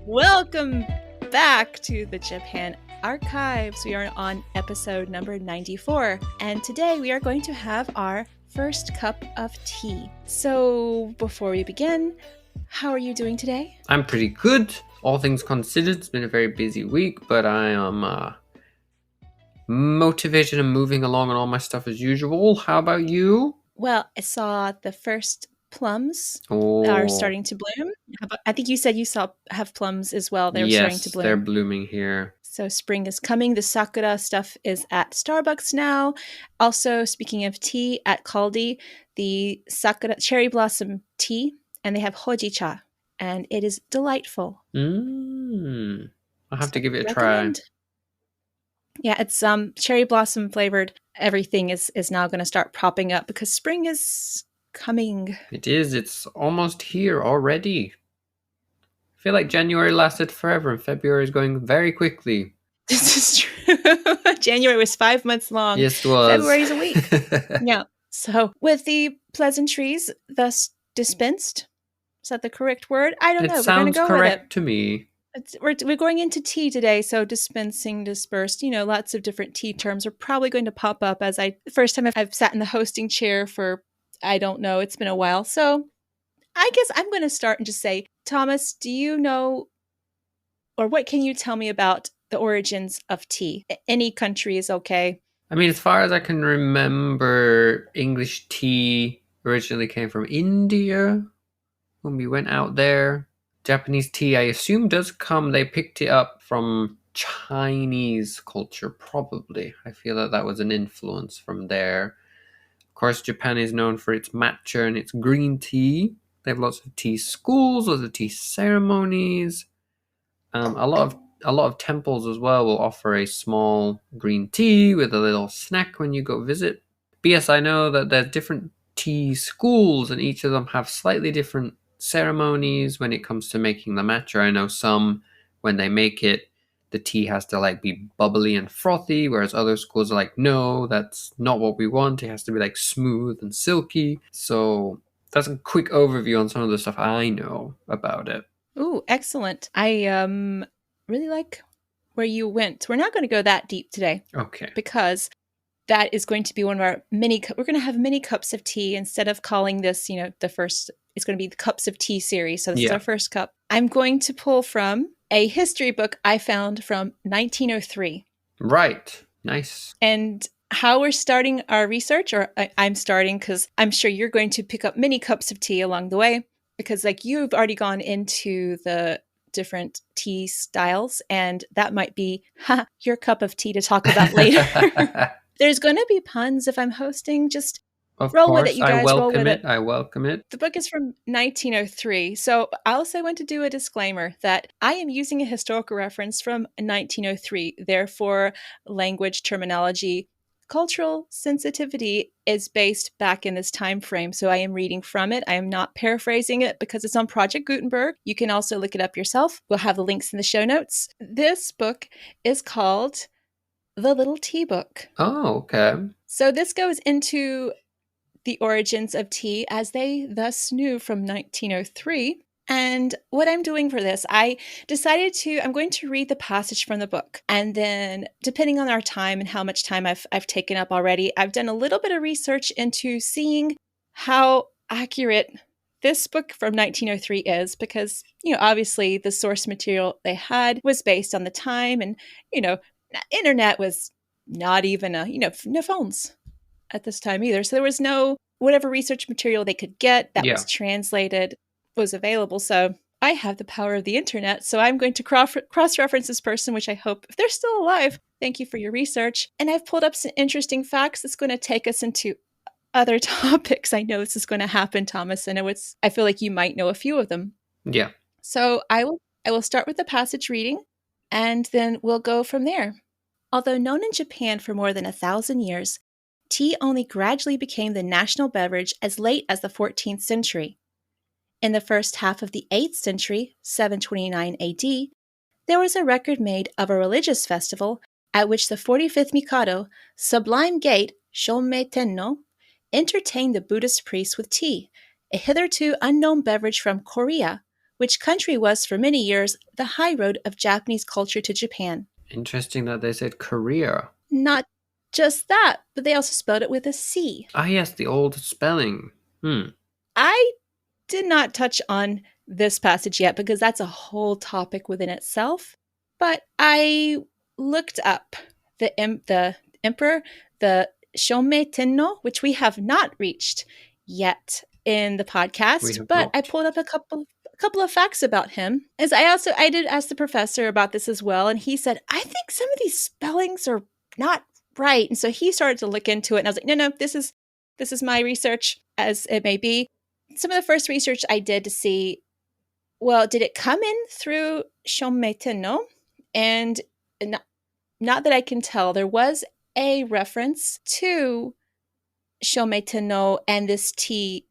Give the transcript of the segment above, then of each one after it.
Welcome back to the Japan Archives. We are on episode number 94, and today we are going to have our first cup of tea. So, before we begin, how are you doing today? I'm pretty good, all things considered. It's been a very busy week, but I am motivated and moving along on all my stuff as usual. How about you? Well, I saw the first plums are Oh, starting to bloom. I think you said you have plums as well. They're starting to yes, they're bloom. blooming here. So spring is coming. The sakura stuff is at Starbucks now. Also, speaking of tea, at Kaldi, the sakura cherry blossom tea, and they have hojicha, and it is delightful. I'll have to So give it a try. recommend. Yeah, it's cherry blossom flavored. Everything is now going to start popping up because spring is coming. It is, it's almost here already. I feel like January lasted forever and February is going very quickly. This is true. January was 5 months long. Yes, it was. February's a week. Yeah. So, with the pleasantries thus dispensed, is that the correct word? I don't know. It We're going to sounds go correct with it. to me. We're going into tea today, so dispensing, dispersed, lots of different tea terms are probably going to pop up as the first time I've sat in the hosting chair for, I don't know, it's been a while. So, I guess I'm going to start and just say, Thomas, do you know, or what can you tell me about the origins of tea? Any country is okay. I mean, as far as I can remember, English tea originally came from India when we went out there. Japanese tea, I assume, does come. They picked it up from Chinese culture, probably. I feel that that was an influence from there. Of course, Japan is known for its matcha and its green tea. They have lots of tea schools, lots of tea ceremonies. A lot of temples as well will offer a small green tea with a little snack when you go visit. But yes, I know that there's different tea schools and each of them have slightly different ceremonies when it comes to making the matcha. I know some, when they make it, the tea has to like be bubbly and frothy, whereas other schools are like, no, that's not what we want. It has to be like smooth and silky. So that's a quick overview on some of the stuff I know about it. Ooh, excellent. I really like where you went. We're not going to go that deep today Okay. because that is going to be one of our we're going to have many cups of tea instead of calling this, the first, it's going to be the cups of tea series. So this is our first cup. I'm going to pull from a history book I found from 1903. Right. Nice. And how we're starting our research, or I'm starting because I'm sure you're going to pick up many cups of tea along the way, because like you've already gone into the different tea styles, and that might be your cup of tea to talk about later. There's going to be puns if I'm hosting. Just Of roll with it, course, you I guys. Roll welcome with it. it. I welcome it. The book is from 1903. So I also want to do a disclaimer that I am using a historical reference from 1903. Therefore, language, terminology, cultural sensitivity is based back in this time frame. So I am reading from it. I am not paraphrasing it because it's on Project Gutenberg. You can also look it up yourself. We'll have the links in the show notes. This book is called The Little Tea Book. Oh, okay. So this goes into the origins of tea as they thus knew from 1903. And what I'm doing for this, I'm going to read the passage from the book. And then depending on our time and how much time I've taken up already, I've done a little bit of research into seeing how accurate this book from 1903 is, because, obviously the source material they had was based on the time, and, internet was not even no phones at this time either. So there was no, whatever research material they could get that was translated was available. So I have the power of the internet. So I'm going to cross-reference this person, which I hope, if they're still alive, thank you for your research. And I've pulled up some interesting facts that's going to take us into other topics. I know this is going to happen, Thomas. I feel like you might know a few of them. Yeah. So I will start with the passage reading, and then we'll go from there. Although known in Japan for more than 1,000 years, tea only gradually became the national beverage as late as the 14th century. In the first half of the 8th century, 729 AD, there was a record made of a religious festival at which the 45th Mikado, Sublime Gate Shommei Tenno, entertained the Buddhist priests with tea, a hitherto unknown beverage from Korea, which country was for many years the high road of Japanese culture to Japan. Interesting that they said Korea. Not just that, but they also spelled it with a C. Ah, yes, the old spelling. I did not touch on this passage yet because that's a whole topic within itself. But I looked up the emperor, the Shomei Tenno, which we have not reached yet in the We podcast. have But I not. pulled up a couple of facts about him. As I did ask the professor about this as well, and he said, I think some of these spellings are not right. And so he started to look into it, and I was like, no, this is my research, as it may be. Some of the first research I did to see, well, did it come in through Shomei no? And not that I can tell, there was a reference to Shomei no and this tea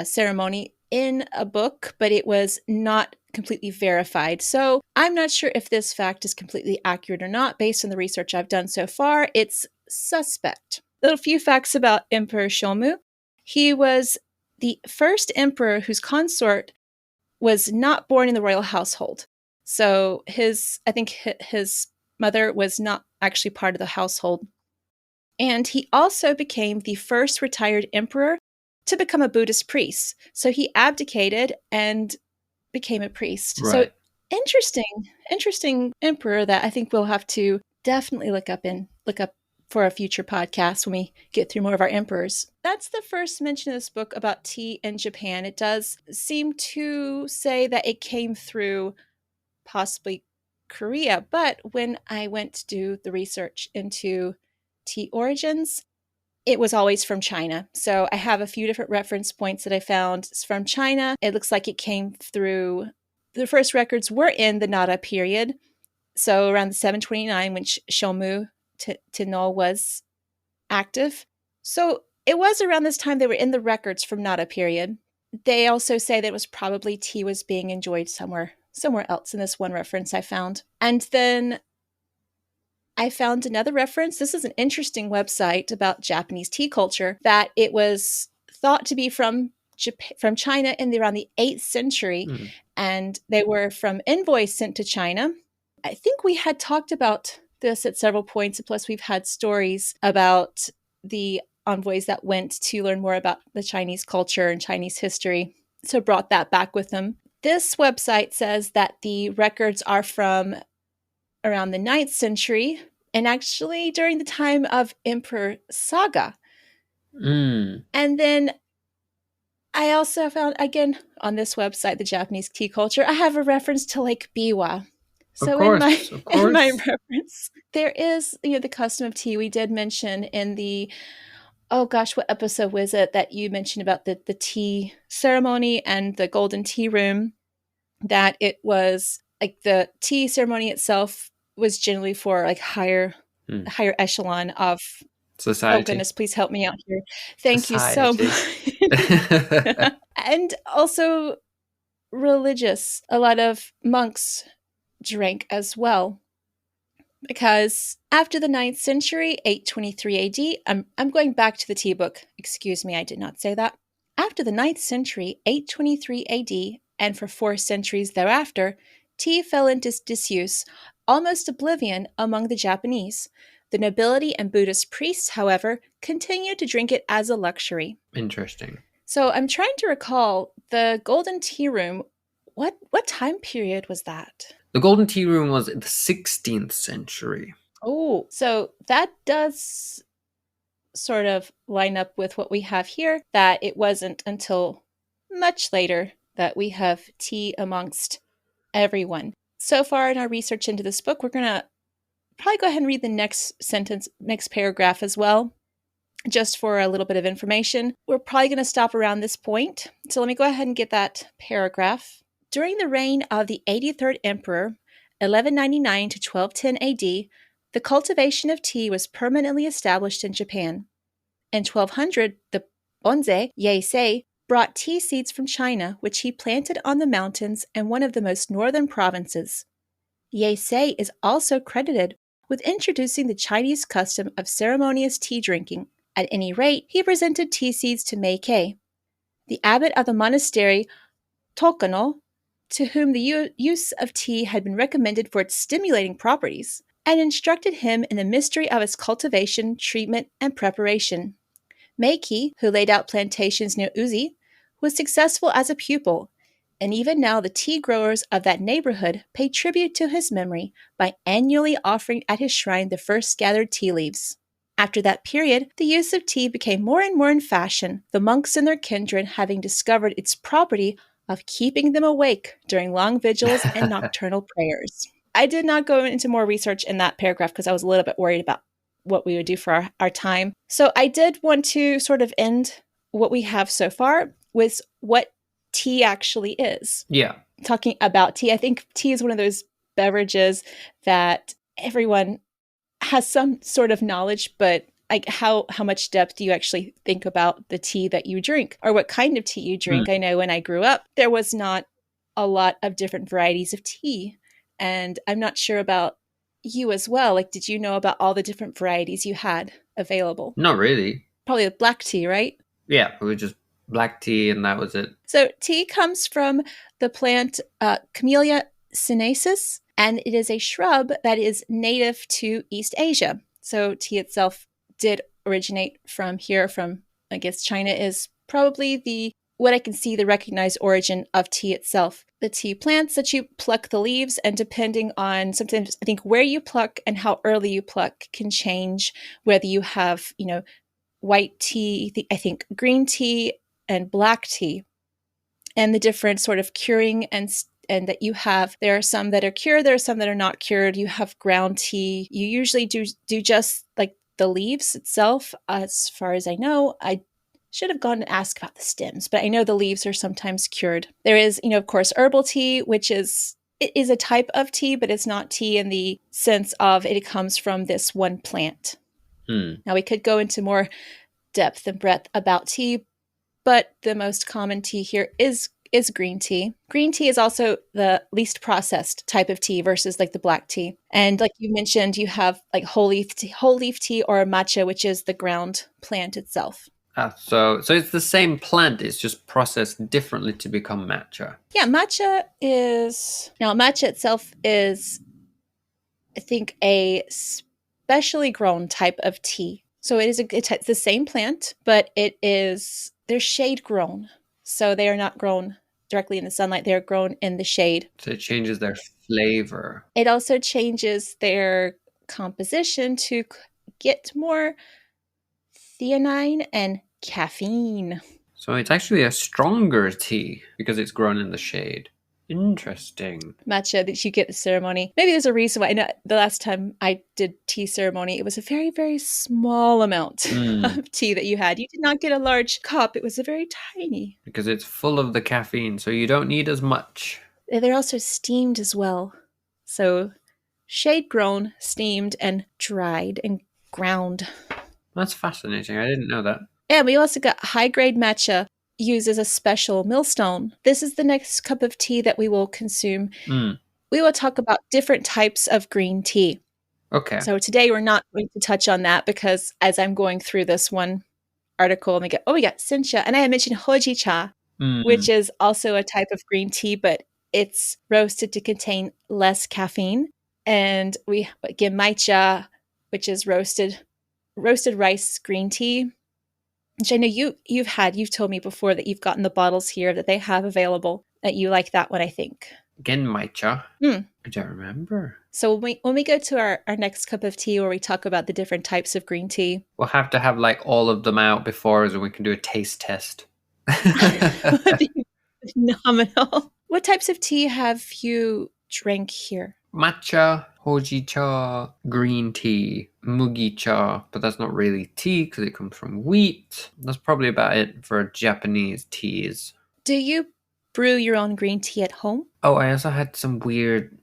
ceremony in a book, but it was not completely verified. So I'm not sure if this fact is completely accurate or not. Based on the research I've done so far, it's suspect. Little few facts about Emperor Shomu. He was the first emperor whose consort was not born in the royal household. So I think his mother was not actually part of the household. And he also became the first retired emperor to become a Buddhist priest. So he abdicated and became a priest. Right. So interesting emperor that I think we'll have to definitely look up for a future podcast when we get through more of our emperors. That's the first mention of this book about tea in Japan. It does seem to say that it came through possibly Korea, but when I went to do the research into tea origins, it was always from China. So I have a few different reference points that I found. It's from China. It looks like it came through, the first records were in the Nara period. So around the 729, when Shomu Tenno was active. So it was around this time they were in the records from Nara period. They also say that it was probably tea was being enjoyed somewhere else in this one reference I found. And then I found another reference. This is an interesting website about Japanese tea culture, that it was thought to be from China in around the 8th century, and they were from envoys sent to China. I think we had talked about this at several points, plus we've had stories about the envoys that went to learn more about the Chinese culture and Chinese history, so brought that back with them. This website says that the records are from around the 9th century, and actually during the time of Emperor Saga. And then I also found, again, on this website, the Japanese tea culture, I have a reference to Lake Biwa. So in my reference, there is, the custom of tea. We did mention in the, oh gosh, what episode was it that you mentioned about the tea ceremony and the golden tea room, that it was like the tea ceremony itself was generally for like higher echelon of society. Oh goodness, please help me out here. Thank you so much. And also religious. A lot of monks drank as well. Because after the 9th century, 823 AD, I'm going back to the tea book. Excuse me, I did not say that. After the 9th century, 823 AD, and for 4 centuries thereafter, tea fell into disuse, almost oblivion among the Japanese. The nobility and Buddhist priests, however, continued to drink it as a luxury. Interesting. So I'm trying to recall the Golden Tea Room. What time period was that? The Golden Tea Room was in the 16th century. Oh, so that does sort of line up with what we have here, that it wasn't until much later that we have tea amongst everyone. So far in our research into this book, we're going to probably go ahead and read the next paragraph as well, just for a little bit of information. We're probably going to stop around this point. So let me go ahead and get that paragraph. During the reign of the 83rd Emperor, 1199 to 1210 AD, the cultivation of tea was permanently established in Japan. In 1200, the Bonze, Yeisei, brought tea seeds from China, which he planted on the mountains in one of the most northern provinces. Yeisei is also credited with introducing the Chinese custom of ceremonious tea drinking. At any rate, he presented tea seeds to Meikei, the abbot of the monastery Tokano, to whom the use of tea had been recommended for its stimulating properties, and instructed him in the mystery of its cultivation, treatment, and preparation. Meiki, who laid out plantations near Uzi, was successful as a pupil, and even now the tea growers of that neighborhood pay tribute to his memory by annually offering at his shrine the first gathered tea leaves. After that period, the use of tea became more and more in fashion, the monks and their kindred having discovered its property of keeping them awake during long vigils and nocturnal prayers. I did not go into more research in that paragraph because I was a little bit worried about what we would do for our time. So I did want to sort of end what we have so far with what tea actually is. Yeah. Talking about tea, I think tea is one of those beverages that everyone has some sort of knowledge, but like how much depth do you actually think about the tea that you drink or what kind of tea you drink? I know when I grew up, there was not a lot of different varieties of tea. And I'm not sure about you as well. Like, did you know about all the different varieties you had available? Not really. Probably black tea, right? Yeah, it was just black tea and that was it. So tea comes from the plant Camellia sinensis, and it is a shrub that is native to East Asia. So tea itself did originate from here, from, I guess, China is probably what I can see, the recognized origin of tea itself. The tea plants that you pluck the leaves, and depending on sometimes I think where you pluck and how early you pluck can change whether you have, white tea, I think green tea and black tea, and the different sort of curing and that you have. There are some that are cured, there are some that are not cured. You have ground tea. You usually do just like the leaves itself. As far as I know, I should have gone to ask about the stems, but I know the leaves are sometimes cured. There is, of course, herbal tea, which is a type of tea, but it's not tea in the sense of it comes from this one plant. Now we could go into more depth and breadth about tea, but the most common tea here is green tea. Green tea is also the least processed type of tea versus like the black tea. And like you mentioned, you have like whole leaf tea or matcha, which is the ground plant itself. So it's the same plant, it's just processed differently to become matcha. Yeah, matcha itself is, I think, a specially grown type of tea. So it's the same plant, but they're shade grown. So they are not grown directly in the sunlight. They're grown in the shade. So it changes their flavor. It also changes their composition to get more theanine and caffeine. So it's actually a stronger tea because it's grown in the shade. Interesting. Matcha that you get the ceremony. Maybe there's a reason why. I know the last time I did tea ceremony, it was a very, very small amount of tea that you had. You did not get a large cup. It was a very tiny. Because it's full of the caffeine, so you don't need as much. They're also steamed as well. So shade grown, steamed, and dried and ground. That's fascinating. I didn't know that. And we also got high-grade matcha uses a special millstone. This is the next cup of tea that we will consume. We will talk about different types of green tea. Okay. So today we're not going to touch on that because as I'm going through this one article, we got sencha. And I had mentioned hojicha, which is also a type of green tea, but it's roasted to contain less caffeine. And we get maicha, which is roasted rice green tea, which I know you've told me before that you've gotten the bottles here that they have available, that you like that one, I think. Genmaicha? I don't remember. So when we go to our next cup of tea where we talk about the different types of green tea. We'll have to have like all of them out before us and we can do a taste test. That would be phenomenal. What types of tea have you drank here? Matcha, hojicha, green tea, mugicha, but that's not really tea because it comes from wheat. That's probably about it for Japanese teas. Do you brew your own green tea at home? Oh, I also had some weird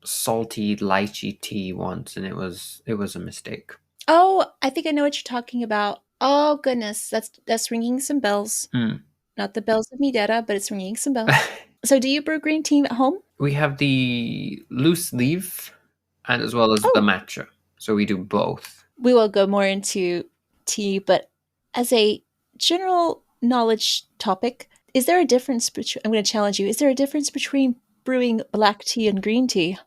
salty lychee tea once, and it was a mistake. Oh, I think I know what you're talking about. Oh goodness, that's ringing some bells. Not the bells of Midera, but it's ringing some bells. So do you brew green tea at home? We have the loose leaf and as well as the matcha. So we do both. We will go more into tea, but as a general knowledge topic, Is there a difference between, I'm going to challenge you, is there a difference between brewing black tea and green tea? I feel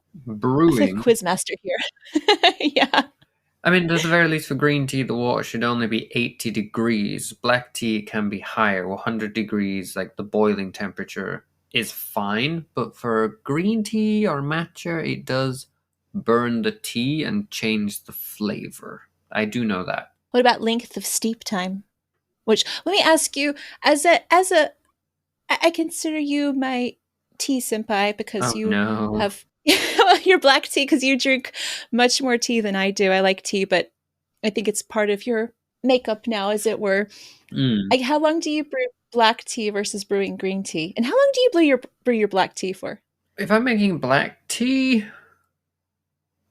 like a Brewing. quiz master here. Yeah. I mean, at the very least, for green tea, the water should only be 80 degrees. Black tea can be higher, 100 degrees, like the boiling temperature is fine. But for green tea or matcha, it does burn the tea and change the flavor. I do know that. What about length of steep time? Which, let me ask you, as a I consider you my tea senpai because Oh you no. have your black tea because you drink much more tea than I do. I like tea, but I think it's part of your makeup now, as it were. Mm. Like, how long do you brew black tea versus brewing green tea? And how long do you brew your black tea for? If I'm making black tea,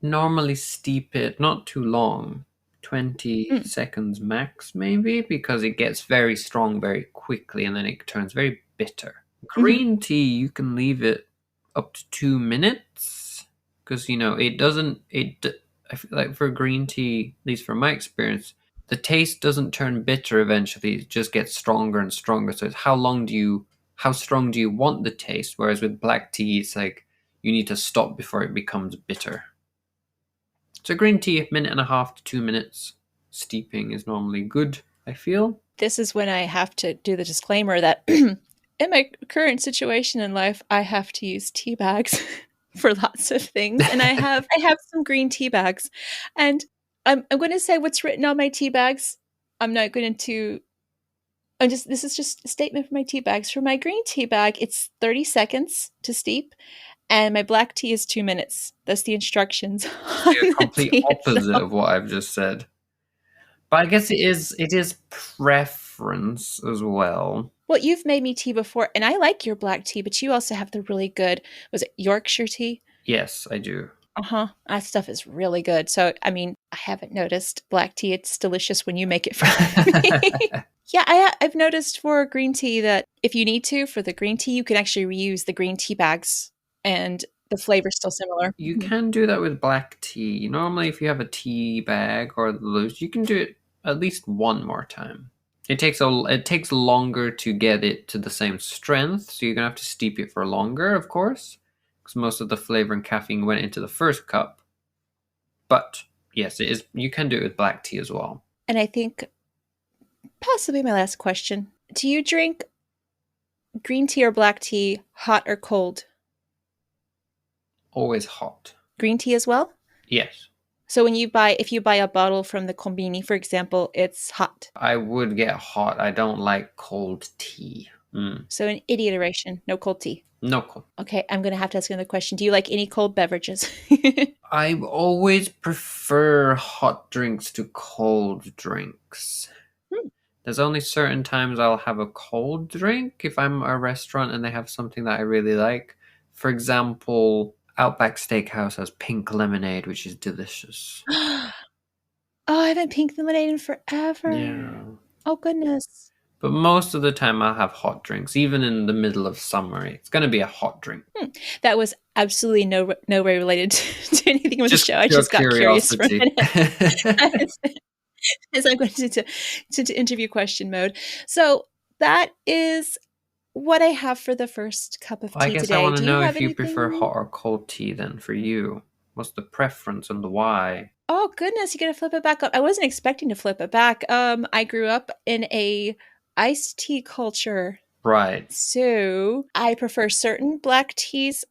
normally steep it not too long, 20 Mm, seconds max, maybe, because it gets very strong very quickly and then it turns very bitter. mhm. Green tea, you can leave it up to 2 minutes because it doesn't. I feel like for green tea, at least from my experience, the taste doesn't turn bitter eventually. It just gets stronger and stronger. So it's how strong do you want the taste? Whereas with black tea, it's like you need to stop before it becomes bitter. So green tea, a minute and a half to 2 minutes. Steeping is normally good, I feel. This is when I have to do the disclaimer that in my current situation in life, I have to use tea bags for lots of things, and I have some green tea bags, and I'm going to say what's written on my tea bags. I'm not going to. I'm just This is just a statement for my tea bags. For my green tea bag, it's 30 seconds to steep, and my black tea is 2 minutes. That's the instructions on The the complete tea opposite itself. of what I've just said. But I guess it is preference as well. Well, you've made me tea before, and I like your black tea, but you also have the really good, was it Yorkshire tea? Yes, I do. Uh-huh. That stuff is really good. So, I mean, I haven't noticed black tea. It's delicious when you make it for me. Yeah, I've noticed for green tea that if you need to, for the green tea, you can actually reuse the green tea bags and the flavor's still similar. You Mhm. can do that with black tea. Normally, if you have a tea bag or loose, you can do it at least one more time. It takes longer to get it to the same strength, so you're gonna have to steep it for longer, of course, because most of the flavor and caffeine went into the first cup. But yes, it is. You can do it with black tea as well. And I think possibly my last question. Do you drink green tea or black tea hot or cold? Always hot. Green tea as well? Yes, So if you buy a bottle from the kombini, for example, it's hot. I would get hot. I don't like cold tea. So an idiot no cold tea. No cold. Okay, I'm gonna have to ask another question. Do you like any cold beverages? I always prefer hot drinks to cold drinks. Hmm. There's only certain times I'll have a cold drink if I'm at a restaurant and they have something that I really like. For example, Outback Steakhouse has pink lemonade, which is delicious. Oh, I haven't pink lemonade in forever. Yeah. Oh goodness. But most of the time I'll have hot drinks, even in the middle of summer. It's going to be a hot drink. That was absolutely no way related to anything with the Just show. I pure just got curious for a curiosity. minute as I went into interview question mode. So that is what I have for the first cup of I tea guess I today. want to Do you know have if you prefer anything? hot or cold tea then for you. What's the preference and the why? Oh goodness, you gotta flip it back up. I wasn't expecting to flip it back. I grew up in a iced tea culture. Right. So I prefer certain black teas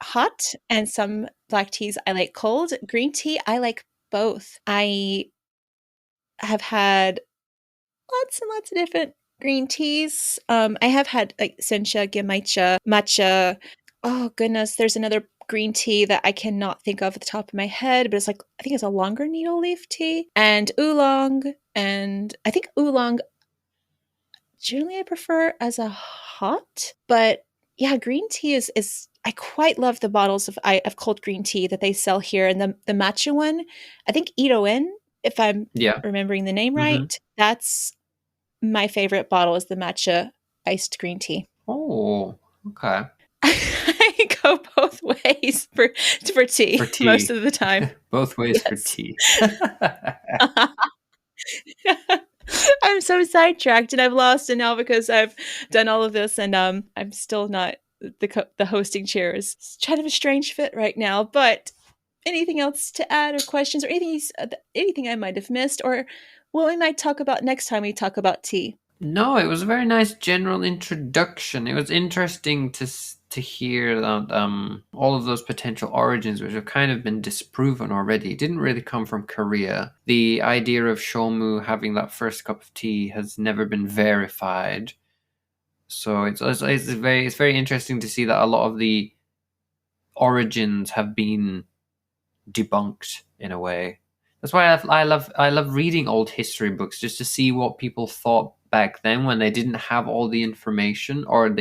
hot and some black teas I like cold. Green tea, I like both. I have had lots and lots of different green teas. I have had like sencha, gemacha, matcha. Oh goodness, there's another green tea that I cannot think of at the top of my head, but it's like I think it's a longer needle leaf tea and oolong. And I think oolong generally I prefer as a hot, but yeah, green tea is I quite love the bottles of cold green tea that they sell here, and the matcha one, I think Itoen, if I'm Yeah. remembering the name Mm-hmm. right, that's my favorite bottle is the matcha iced green tea. Oh, okay. I go both ways for For tea most tea. of the time. Both ways for Yes. tea. I I'm so sidetracked and I've lost it now because I've done all of this and I'm still not the hosting chair is kind of a strange fit right now. But anything else to add or questions or anything I might have missed or what we might talk about next time we talk about tea? No, it was a very nice general introduction. It was interesting to hear that all of those potential origins, which have kind of been disproven already, didn't really come from Korea. The idea of Shomu having that first cup of tea has never been verified. So it's very interesting to see that a lot of the origins have been debunked in a way. That's why I love reading old history books just to see what people thought back then when they didn't have all the information, or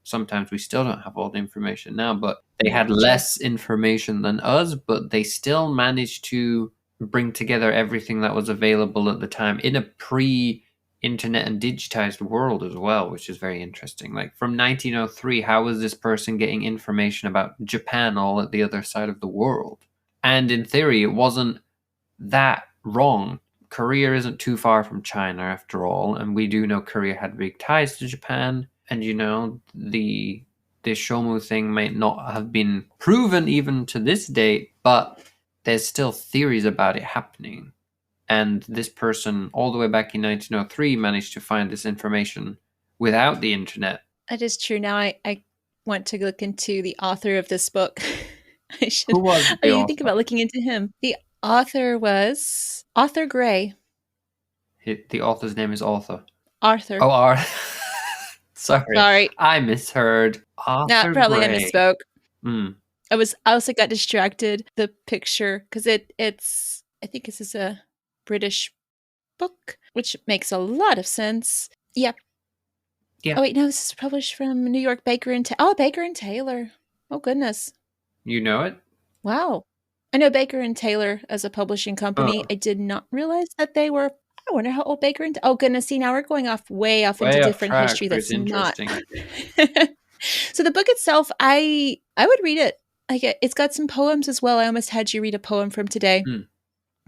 sometimes we still don't have all the information now, but they had less information than us, but they still managed to bring together everything that was available at the time in a pre-internet and digitized world as well, which is very interesting. Like from 1903, how was this person getting information about Japan all at the other side of the world? And in theory, it wasn't that wrong. Korea isn't too far from China after all, and we do know Korea had big ties to Japan. And the Shomu thing might not have been proven even to this date, but there's still theories about it happening. And this person, all the way back in 1903, managed to find this information without the internet. That is true. Now I want to look into the author of this book. I should. Who was I the didn't author? think about looking into him. The author was Arthur Gray. The author's name is Arthur. Arthur. Oh, Arthur. Sorry. I misheard. Arthur probably Gray. I misspoke. Mm. I also got distracted. The picture because it's. I think this is a British book, which makes a lot of sense. Yeah. Oh wait, no, this is published from New York Baker and Baker and Taylor. Oh goodness. You know it? Wow. I know Baker and Taylor as a publishing company. I did not realize that they were. I wonder how old Baker and. Oh goodness! See, now we're going way off into different history. That's interesting. Not. So the book itself, I would read it. It's got some poems as well. I almost had you read a poem from today,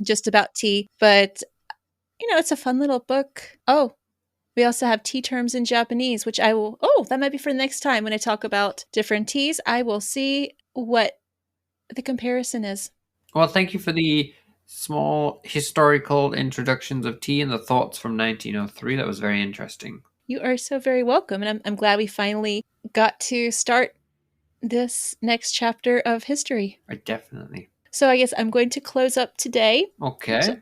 just about tea. But it's a fun little book. Oh, we also have tea terms in Japanese, which I will. Oh, that might be for the next time when I talk about different teas. I will see what the comparison is. Well, thank you for the small historical introductions of tea and the thoughts from 1903. That was very interesting. You are so very welcome. And I'm glad we finally got to start this next chapter of history. Definitely. So I guess I'm going to close up today. Okay.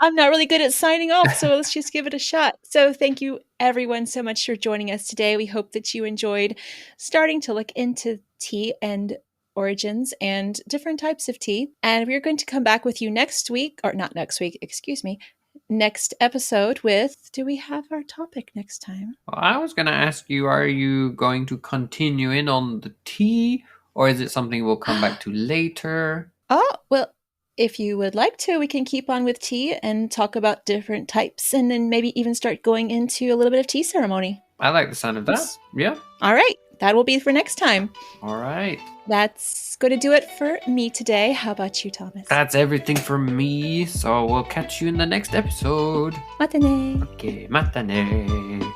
I'm not really good at signing off, so let's just give it a shot. So thank you everyone so much for joining us today. We hope that you enjoyed starting to look into tea and origins and different types of tea. And we're going to come back with you next week, or not next week, excuse me, next episode with, do we have our topic next time? Well, I was going to ask you, are you going to continue in on the tea, or is it something we'll come back to later? Oh, well, if you would like to, we can keep on with tea and talk about different types and then maybe even start going into a little bit of tea ceremony. I like the sound of that. Yeah. All right. That will be for next time. All right. That's going to do it for me today. How about you, Thomas? That's everything from me. So we'll catch you in the next episode. Matane. Okay, matane.